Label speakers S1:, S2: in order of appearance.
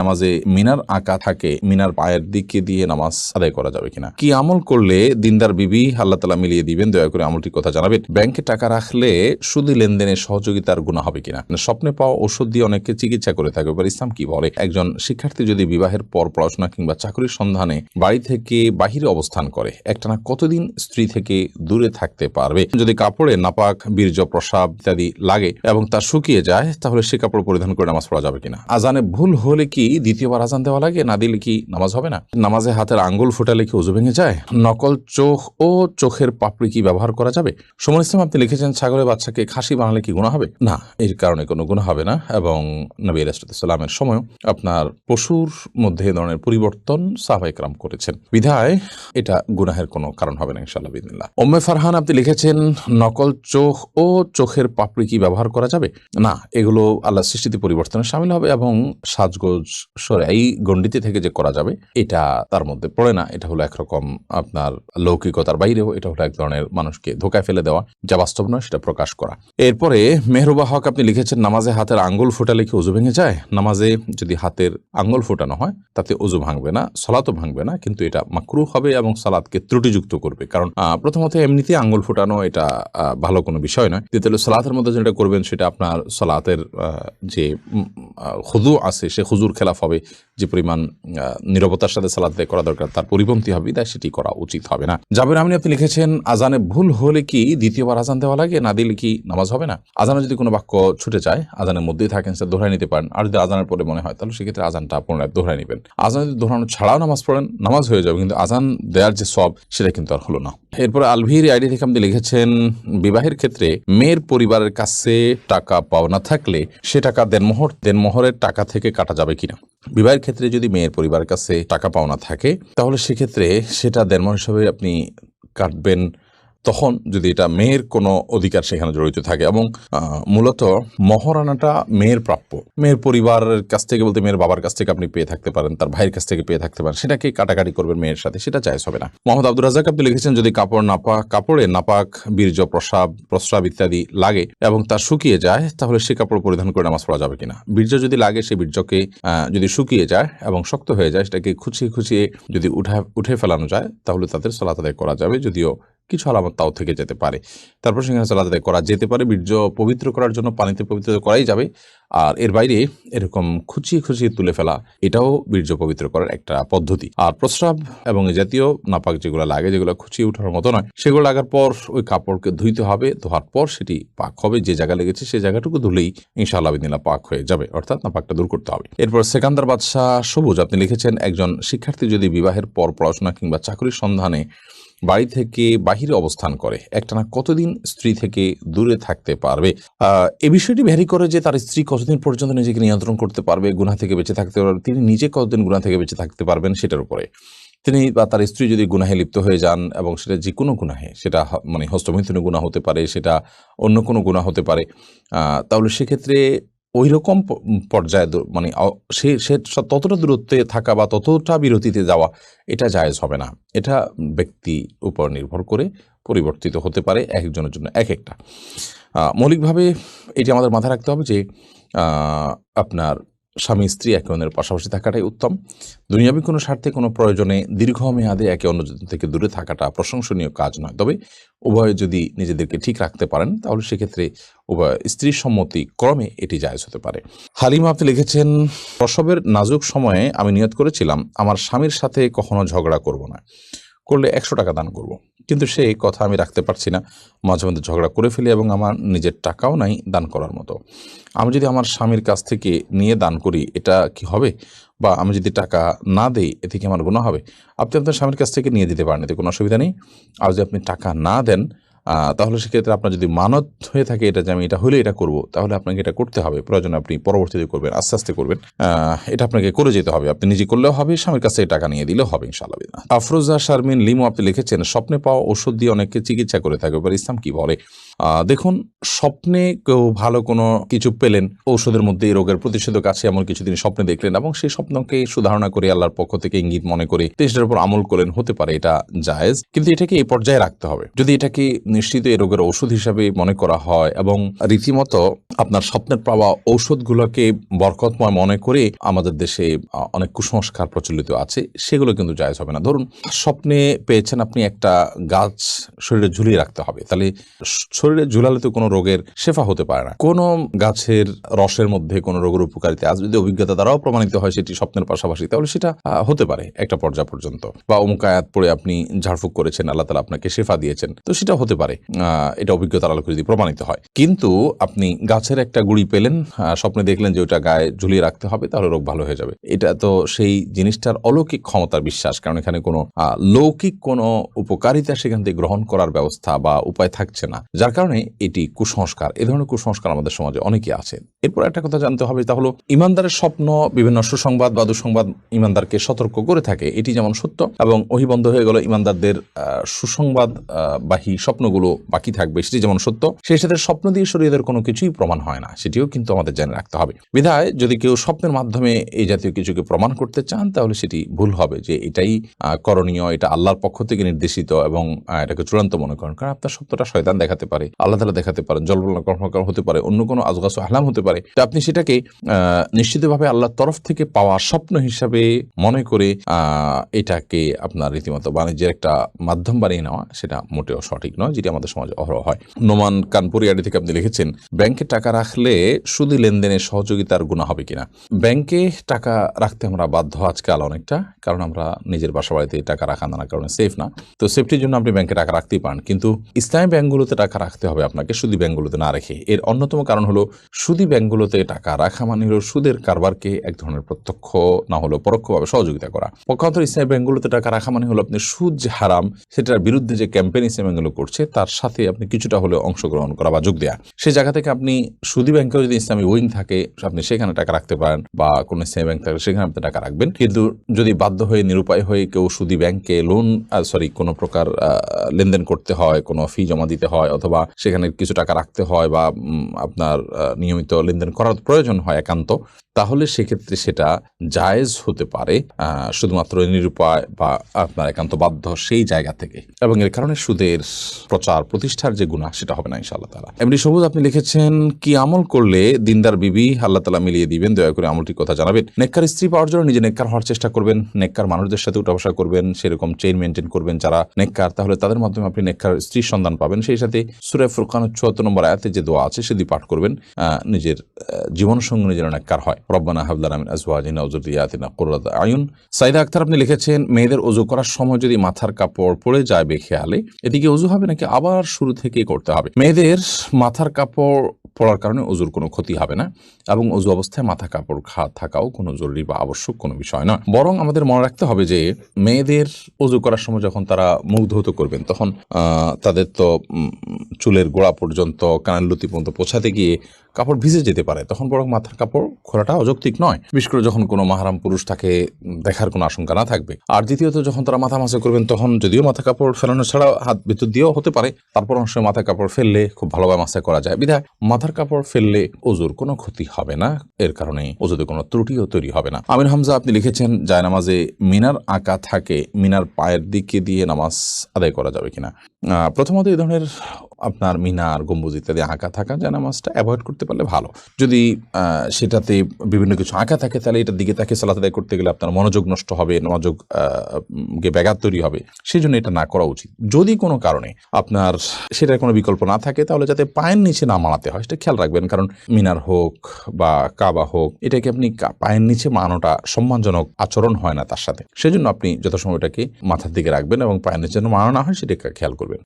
S1: নামাজে মিনার আঁকা থাকে, মিনার পায়ের দিকে দিয়ে নামাজ আদায় করা যাবে কিনা? কি আমল করলে দিনদার বিবি আল্লাহ তাআলা মিলিয়ে দিবেন? দয়া করে আমলটির কথা জানাবেন। ব্যাংকে টাকা রাখলে সুদী লেনদেনে সহযোগিতার গুনাহ হবে কিনা? স্বপ্নে পাওয়া ওষুধ দিয়ে অনেকে চিকিৎসা করে থাকে, এবার ইসলাম কি বলে? একজন শিক্ষার্থী যদি বিবাহের পর পড়াশোনা কিংবা চাকরির সন্ধানে বাড়ি থেকে বাহিরে অবস্থান করে, একটানা কতদিন স্ত্রী থেকে দূরে থাকতে পারবে? যদি কাপড়ে নাপাক, বীর্য, প্রস্রাব ইত্যাদি লাগে এবং তা শুকিয়ে যায়, তাহলে সে কাপড় পরিধান করে নামাজ পড়া যাবে কিনা? আজানে ভুল হলে কি দ্বিতীয়বার আজান দেওয়া লাগে? না দিলে কি নামাজ হবে না? নামাজে হাতের আঙ্গুল ফোটালে কি ওযু ভেঙে যায়? নকল চোখ ও চোখের পাপড়ি কি ব্যবহার করা যাবে? সুমন ইসলাম আপনি লিখেছেন, ছাগলের বাচ্চাকে খাসি বানালে কি গুনাহ হবে? না, এর কারণে কোনো গুনাহ হবে না। এবং নবী আলাইহিস সালামের সময় আপনার পশুর মধ্যে এ ধরনের পরিবর্তন সাহাবায়ে কেরাম করেছেন, বিধায় এটা গুনাহের কোনো কারণ হবে না ইনশাআল্লাহ বিইذনিল্লাহ। উম্মে ফারহান আপনি লিখেছেন, নকল চোখ ও চোখের পাপড়ি কি ব্যবহার করা যাবে? না, এগুলো আল্লাহর সৃষ্টিতে পরিবর্তনে শামিল হবে এবং সাজগোজ এই গণ্ডিতে থেকে যে করা যাবে এটা তার মধ্যে পড়ে না। এটা হলো একরকম আপনার লৌকিকতার বাইরেও, এটা হলো এক ধরনের মানুষকে ধোকায় ফেলে দেওয়া, যা বাস্তব নয় সেটা প্রকাশ করা। এরপরে মেহরুবা হক আপনি লিখেছেন, নামাজে হাতের আঙ্গুল ফোটালে কি ওযু ভেঙে যায়? নামাজে যদি হাতের আঙ্গুল ফোটানো হয় তাতে ওযু ভাঙবে না, সালাতও ভাঙবে না, কিন্তু এটা মাকরুহ হবে এবং সালাতকে ত্রুটিযুক্ত করবে। কারণ প্রথমত এমনিতে আঙ্গুল ফোটানো এটা ভালো কোনো বিষয় নয়। দ্বিতীয়ত সালাতের মধ্যে যেটা করবেন সেটা আপনার সালাতের যে খুদু আছে সে খুজুর খেলাফ হবে। যে পরিমাণ নীরবতার সাথে সালাত আদায় করা দরকার তার পরিপন্থী হবে, তাই সেটি করা উচিত হবে না। জাবের আমিন আপনি লিখেছেন, আজানে ভুল হলে কি দ্বিতীয়বার আজান দেওয়া লাগে? না দিলে কি নামাজ হবে না? আজানে যদি কোনো বাক্য ছুটে যায়, আজানের মধ্যেই থাকেন, সেটা দোহরাই নিতে পারেন। আর যদি আজানের পরে মনে হয় তাহলে সেক্ষেত্রে আজানটা পুনরায় দোহরাই নেবেন। আজান যদি দোহরানো ছাড়াও নামাজ পড়েন, নামাজ হয়ে যাবে, কিন্তু আজান দেওয়ার যে সওয়াব সেটা কিন্তু আর হলো না। এরপরে আলভির আইডি থেকে আপনি লিখেছেন, বিবাহের ক্ষেত্রে মেয়ের পরিবারের কাছে টাকা পাওনা থাকলে সে টাকা দেনমোহরের টাকা থেকে কাটা যাবে কিনা? বিবাহের ক্ষেত্রে যদি মেয়ের পরিবারের কাছে টাকা পাওনা থাকে তাহলে সেক্ষেত্রে সেটা দেনমোহর হিসাবে আপনি কাটবেন তখন যদি এটা মেয়ের কোনো অধিকার সেখানে জড়িত থাকে এবং মূলত মহারানাটা মেয়ের প্রাপ্য। মেয়ের পরিবারের কাছ থেকে বলতে মেয়ের বাবার কাছ থেকে আপনি পেয়ে থাকতে পারেন, তার ভাইয়ের কাছ থেকে পেয়ে থাকতে পারেন, সেটাকে কাটাকাটি করবেন মেয়ের সাথে, সেটা জায়েজ হবে না। মোহাম্মদ আব্দুর রাজ্জাক আপনি লিখেছেন, যদি কাপড়ে নাপাক, বীর্য, প্রস্রাব ইত্যাদি লাগে এবং তা শুকিয়ে যায়, তাহলে সে কাপড় পরিধান করে নামাজ পড়া যাবে কিনা? বীর্য যদি লাগে, সে বীর্যকে যদি শুকিয়ে যায় এবং শক্ত হয়ে যায়, সেটাকে খুঁচিয়ে যদি উঠে ফেলানো যায় তাহলে তাদের সালাত আদায় করা যাবে, যদিও কিছু আলামত তাও থেকে যেতে পারে। তারপর সেখানে সালাত আদায় করা যেতে পারে। বীর্য পবিত্র করার জন্য পানিতে পবিত্র করাই যাবে, আর এর বাইরে এরকম খুঁচিয়ে তুলে ফেলা এটাও বীর্য পবিত্র করার একটা পদ্ধতি। আর প্রস্রাব এবং এই জাতীয় নাপাক যেগুলো লাগে, যেগুলো খুঁচিয়ে ওঠার মতো নয়, সেগুলো লাগার পর ওই কাপড়কে ধুইতে হবে, ধোয়ার পর সেটি পাক হবে। যে জায়গা লেগেছে সেই জায়গাটুকু ধুলেই ইনশাআল্লাহ বিদিনাল্লাহ পাক হয়ে যাবে, অর্থাৎ নাপাকটা দূর করতে হবে। এরপর সেকান্দার বাদশাহ সবুজ আপনি লিখেছেন, একজন শিক্ষার্থী যদি বিবাহের পর পড়াশোনা কিংবা চাকরির সন্ধানে বাড়ি থেকে বাহিরে অবস্থান করে, একটানা কতদিন স্ত্রী থেকে দূরে থাকতে পারবে? এই বিষয়টি ভ্যারি করে যে তার স্ত্রী কতদিন পর্যন্ত নিজেকে নিয়ন্ত্রণ করতে পারবে, গুনাহ থেকে বেঁচে থাকতে পারবে, তিনি নিজে কতদিন গুনাহ থেকে বেঁচে থাকতে পারবেন সেটার উপরে। তিনি বা তার স্ত্রী যদি গুনাহে লিপ্ত হয়ে যান, এবং সেটা যে কোনো গুনাহে, সেটা মানে হস্তমৈথুনের গুনাহ হতে পারে, সেটা অন্য কোনো গুনাহ হতে পারে, তাহলে সেক্ষেত্রে ওই রকম পর্যায়ে মানে সে ততটা দূরত্বে থাকা বা ততটা বিরতিতে যাওয়া এটা জায়েজ হবে না। এটা ব্যক্তির উপর নির্ভর করে পরিবর্তিত হতে পারে, একজনের জন্য এক একটা। মৌলিকভাবে এটি আমাদের মাথায় রাখতে হবে যে আপনার স্বামী স্ত্রী একে অন্যের পাশাপাশি থাকাটাই উত্তম। দুনিয়াবী কোনো স্বার্থে কোনো প্রয়োজনে দীর্ঘমেয়াদে একে অন্য থেকে দূরে থাকাটা প্রশংসনীয় কাজ নয়। তবে উভয়ে যদি নিজেদেরকে ঠিক রাখতে পারেন তাহলে সেক্ষেত্রে উভয় স্ত্রীর সম্মতি ক্রমে এটি জায়েজ হতে পারে। হালিমা আপনি লিখেছেন, প্রসবের নাজুক সময়ে আমি নিয়ত করেছিলাম আমার স্বামীর সাথে কখনো ঝগড়া করব না, করলে 100 টাকা দান করব, কিন্তু সেই কথা আমি রাখতে পারছি না। মাঝে মধ্যে ঝগড়া করে ফেলি এবং আমার নিজের টাকাও নাই দান করার মতো। আমি যদি আমার স্বামীর কাছ থেকে নিয়ে দান করি এটা কি হবে? বা আমি যদি টাকা না দেই এতে কি আমার গুনাহ হবে? আপনি আপনার স্বামীর কাছ থেকে নিয়ে দিতে পারেন, এতে কোনো অসুবিধা নেই। আর যদি আপনি টাকা না দেন তাহলে সেক্ষেত্রে আপনার যদি মানত হয়ে থাকে এটা যে আমি এটা হলে এটা করব, তাহলে আপনাকে এটা করতে হবে। প্রয়োজনে আপনি পরবর্তীতে করবেন, আস্তে আস্তে করবেন। এটা আপনাকে করে যেতে হবে। আপনি নিজে করলেও হবে, স্বামীর কাছে টাকা নিয়ে দিলেও হবে ইনশাআল্লাহ। আফরোজা শারমিন লিমু আপনি লিখেছেন, স্বপ্নে পাওয়া ওষুধ দিয়ে অনেকে চিকিৎসা করে থাকে, এবার ইসলাম কি বলে? দেখুন, স্বপ্নে কেউ ভালো কোনো কিছু পেলেন, ঔষধের মধ্যে এই রোগের প্রতিষেধক আছে এমন কিছু তিনি স্বপ্নে দেখলেন এবং সেই স্বপ্নকে সুধারণা করে আল্লাহর পক্ষ থেকে ইঙ্গিত মনে করে সেটার উপর আমল করলেন, হতে পারে এটা জায়েজ, কিন্তু এটাকে এই পর্যায়ে রাখতে হবে। যদি এটাকে নিশ্চিত এই রোগের ঔষধ হিসাবে মনে করা হয় এবং রীতিমতো আপনার স্বপ্নের পাওয়া ঔষধগুলোকে বরকতময় মনে করে আমাদের দেশে অনেক কুসংস্কার প্রচলিত আছে, সেগুলো কিন্তু জায়েজ হবে না। ধরুন স্বপ্নে পেয়েছেন আপনি একটা গাছ শরীরে ঝুলিয়ে রাখতে হবে, তাহলে শরীরে ঝুলালে তো কোনো রোগের শেফা হতে পারে না। কোনো গাছের রসের মধ্যে কোনো রোগের উপকারিতা আজ যদি অভিজ্ঞতা দ্বারাও প্রমাণিত হয় সেটি স্বপ্নের পাশাপাশি, তাহলে সেটা হতে পারে একটা পর্যায় পর্যন্ত। বা অমুক আয়াত পড়ে আপনি ঝাড়ফুঁক করেছেন, আল্লাহ তাআলা আপনাকে শেফা দিয়েছেন, তো সেটা হতে পারে, এটা অভিজ্ঞতার আলোকে যদি প্রমাণিত হয়। কিন্তু আপনি গাছের একটা গুঁড়ি পেলেন, স্বপ্নে দেখলেন যে ওটা গায়ে ঝুলিয়ে রাখতে হবে, তাহলে রোগ ভালো হয়ে যাবে। এটা তো সেই জিনিসটার অলৌকিক ক্ষমতার বিশ্বাস, কারণ এখানে কোনো লৌকিক কোনো উপকারিতা সেখান থেকে গ্রহণ করার ব্যবস্থা বা উপায় থাকছে না, যার কারণে এটি কুসংস্কার। এ ধরনের কুসংস্কার আমাদের সমাজে অনেকে আছে। এরপর একটা কথা জানতে হবে, তা হলো ইমানদারের স্বপ্ন বিভিন্ন সুসংবাদ বা দুঃসংবাদ ইমানদারকে সতর্ক করে থাকে, এটি যেমন সত্য, এবং ওহী বন্ধ হয়ে গেল ইমানদারদের সুসংবাদ বাহী স্বপ্নগুলো বাকি থাকবে, সেটি যেমন সত্য। সেই সাথে স্বপ্ন দিয়ে শরীয়তের কোনো কিছুই প্রমাণ হয় না, সেটিও কিন্তু আমাদের জেনে রাখতে হবে। বিধায় যদি কেউ স্বপ্নের মাধ্যমে এই জাতীয় কিছুকে প্রমাণ করতে চান, তাহলে সেটি ভুল হবে, যে এটাই করণীয়, এটা আল্লাহর পক্ষ থেকে নির্দেশিত এবং এটাকে চূড়ান্ত মনে করেন। কারণ আপনার স্বপ্নটা শয়তান দেখাতে পারে, আল্লাহ তাআলা দেখাতে পারেন, জল্পনা কল্পনা হতে পারে, অন্য কোনো আজগাস আহলাম হতে পারে। তো আপনি সেটাকে নিশ্চিতভাবে আল্লাহর তরফ থেকে পাওয়া স্বপ্ন হিসাবে মনে করে এটাকে আপনার রীতিমতো বাণিজ্যের একটা মাধ্যম বানিয়ে নেওয়া, সেটা মোটেও সঠিক নয়, যেটি আমাদের সমাজে অহরহ হয়। নোমান কানপুরিয়াডি থেকে আপনি লিখেছেন, ব্যাংকে টাকা রাখলে সুদী লেনদেনের সহযোগিতার গুনাহ হবে কিনা। ব্যাংকে টাকা রাখতে আমরা বাধ্য আজকাল অনেকটা, কারণ আমরা নিজের বাসা বাড়িতে টাকা রাখা নানা কারণে সেফ না, তো সেফটির জন্য আপনি ব্যাংকে টাকা রাখতেই পারেন, কিন্তু ইসলামী ব্যাংকগুলোতে টাকা রাখতে হবে আপনাকে, সুদী ব্যাংকগুলোতে না রেখে। এর অন্যতম কারণ হলো, সুদী ব্যাংকগুলোতে টাকা রাখা মানে হলো সুদের কারবারকে এক ধরনের প্রত্যক্ষ না হলেও পরোক্ষভাবে সহযোগিতা করা। পক্ষান্তর ইসলামী ব্যাংকগুলোতে টাকা রাখা মানে হলো আপনি সুদ যে হারাম সেটার বিরুদ্ধে যে ক্যাম্পেইন ইসলামী ব্যাংকগুলো করছে তার সাথে আপনি কিছুটা হলেও অংশগ্রহণ করা বা যোগ দেওয়া। সেই জায়গা থেকে আপনি সুদী ব্যাংকেও যদি ইসলামী উইং থাকে আপনি সেখানে টাকা রাখতে পারেন, বা কোনো ইসলামী ব্যাংক থাকে সেখানে আপনি টাকা রাখবেন। কিন্তু যদি বাধ্য হয়ে নিরুপায় হয়ে কেউ সুদী ব্যাংকে কোনো প্রকার লেনদেন করতে হয়, কোনো ফি জমা দিতে হয়, অথবা সেখানে কিছু টাকা রাখতে হয়, বা আপনার নিয়মিত লেনদেন করার প্রয়োজন হয় একান্ত, তাহলে সেক্ষেত্রে সেটা জায়েজ হতে পারে শুধুমাত্র নিরুপায় বা আপনার একান্ত বাধ্য সেই জায়গা থেকে, এবং এর কারণে সুদের প্রচার প্রতিষ্ঠার যে গুনাহ সেটা হবে না ইনশাআল্লাহ তাআলা। এমনি সবুজ আপনি লিখেছেন, কি আমল করলে দিনদার বিবি আল্লাহ তাআলা মিলিয়ে দিবেন, দয়া করে আমলটির কথা জানাবেন। নেককার স্ত্রী পাওয়ার জন্য নিজে নেককার হওয়ার চেষ্টা করবেন, নেককার মানুষদের সাথে উঠা বসা করবেন, সেরকম চেইন মেনটেন করবেন যারা নেককার, তাহলে তাদের মাধ্যমে আপনি নেককার স্ত্রীর সন্ধান পাবেন। সেই সাথে সূরা ফুরকান ৭৪ নম্বর আয়াতে যে দোয়া আছে সেটি পাঠ করবেন, নিজের জীবন সঙ্গী যেন নেককার হয়। রব্বানা হাব লানা মিন আজওয়াজিনা ওয়া যুররিয়াতিনা কুররাতা আয়ুন। সাইদা আক্তার আপনি লিখেছেন, মেয়েদের ওযু করার সময় যদি মাথার কাপড় পড়ে যায় বেখেয়ালে, এদিকে ওযু হবে নাকি আবার শুরু থেকেই করতে হবে? মেয়েদের মাথার কাপড় পড়ার কারণে ওযুর কোনো ক্ষতি হবে না, এবং ওযু অবস্থায় মাথা কাপড় থাকাও কোনো জরুরি বা আবশ্যক কোনো বিষয় নয়। বরং আমাদের মনে রাখতে হবে যে মেয়েদের ওযু করার সময় যখন তারা মুখ ধৌত করবেন, তখন তাদের তো চুলের গোড়া পর্যন্ত কানের লতি পর্যন্ত পৌঁছাতে গিয়ে কাপড় ভিজে যেতে পারে, তখন বরং মাথার কাপড় খোলাটা অযৌক্তিক নয়, বিশেষ করে যখন কোনো মাহরাম পুরুষ তাকে দেখার কোনো আশঙ্কা না থাকবে। আর দ্বিতীয়ত, যখন তারা মাথা মাসে করবেন তখন যদিও মাথা কাপড় ফেলানো ছাড়া হাত ভিতর দিয়েও হতে পারে, তারপর অংশ মাথা কাপড় ফেললে খুব ভালোভাবে মাসে করা যায়, বিধায় মাথার কাপড় ফেললে ওযুর কোনো ক্ষতি হবে না, এর কারণে ওযুতে কোনো ত্রুটিও তৈরি হবে না। আমির হামজা আপনি লিখেছেন, জায়নামাজে মিনার আঁকা থাকে, মিনার পায়ের দিকে দিয়ে নামাজ আদায় করা যাবে কিনা। প্রথমত এই ধরনের আপনার মিনার গম্বুজ ইত্যাদি আঁকা থাকা জায়নামাজটা অ্যাভয়েড করতে পারলে ভালো। যদি সেটাতে বিভিন্ন কিছু আঁকা থাকে, তাহলে এটার দিকে তাকে সালাত আদায় করতে গেলে আপনার মনোযোগ নষ্ট হবে, মনোযোগ ব্যাঘাত তৈরি হবে, সেই জন্য এটা না করা উচিত। যদি কোনো কারণে আপনার সেটার কোনো বিকল্প না থাকে, তাহলে যাতে পায়ের নিচে না মানাতে হয় সেটা খেয়াল রাখবেন, কারণ মিনার হোক বা কাবা হোক, এটাকে আপনি পায়ের নিচে মানানোটা সম্মানজনক আচরণ হয় না তার সাথে, সেজন্য আপনি যথাসময় এটাকে মাথার দিকে রাখবেন এবং পায়ের নিচে যেন মানানো না হয় সেটা খেয়াল করবেন।